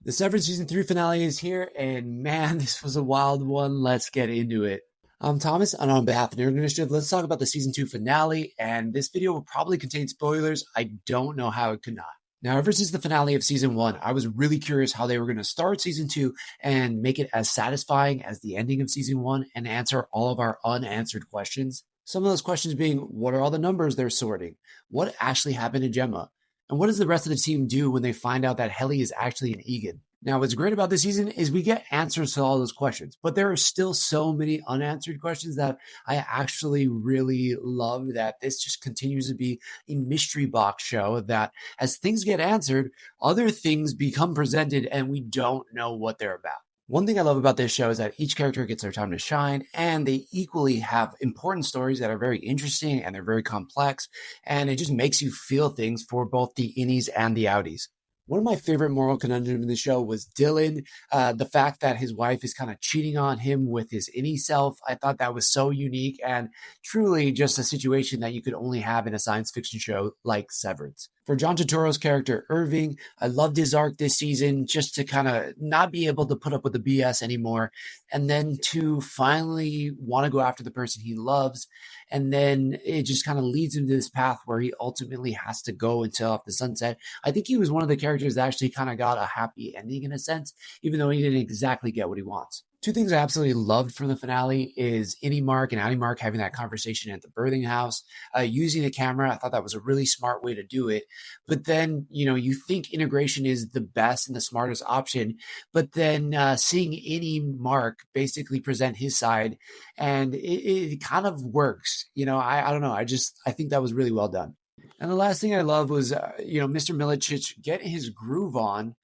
The Severance season 3 finale is here, and man, this was a wild one. Let's get into it. I'm Thomas, and on behalf of Nerd Initiative, let's talk about the season 2 finale. And this video will probably contain spoilers. I don't know how it could not. Now, ever since the finale of season 1, I was really curious how they were going to start season 2 and make it as satisfying as the ending of season 1 and answer all of our unanswered questions. Some of those questions being, what are all the numbers they're sorting? What actually happened to Gemma? And what does the rest of the team do when they find out that Helly is actually an Egan? Now, what's great about this season is we get answers to all those questions, but there are still so many unanswered questions that I actually really love that this just continues to be a mystery box show that as things get answered, other things become presented and we don't know what they're about. One thing I love about this show is that each character gets their time to shine, and they equally have important stories that are very interesting and they're very complex, and it just makes you feel things for both the innies and the outies. One of my favorite moral conundrums in the show was Dylan. The fact that his wife is kind of cheating on him with his innie self. I thought that was so unique and truly just a situation that you could only have in a science fiction show like Severance. For John Turturro's character, Irving, I loved his arc this season just to kind of not be able to put up with the BS anymore and then to finally want to go after the person he loves. And then it just kind of leads him to this path where he ultimately has to go until off the sunset. I think he was one of the characters that actually kind of got a happy ending in a sense, even though he didn't exactly get what he wants. Two things I absolutely loved from the finale is Innie Mark and Outie Mark having that conversation at the birthing house, using the camera. I thought that was a really smart way to do it. But then, you think integration is the best and the smartest option, but then seeing Innie Mark basically present his side, and it kind of works. I don't know. I think that was really well done. And the last thing I love was, Mr. Milicic getting his groove on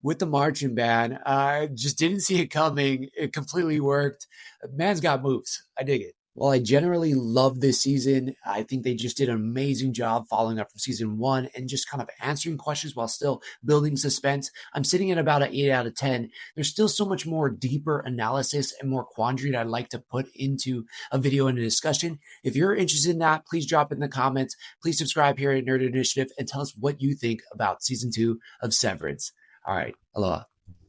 with the marching band. I just didn't see it coming. It completely worked. Man's got moves. I dig it. Well, I generally love this season. I think they just did an amazing job following up from season 1 and just kind of answering questions while still building suspense. I'm sitting at about an 8 out of 10. There's still so much more deeper analysis and more quandary that I'd like to put into a video and a discussion. If you're interested in that, please drop it in the comments. Please subscribe here at Nerd Initiative and tell us what you think about season 2 of Severance. All right. Aloha.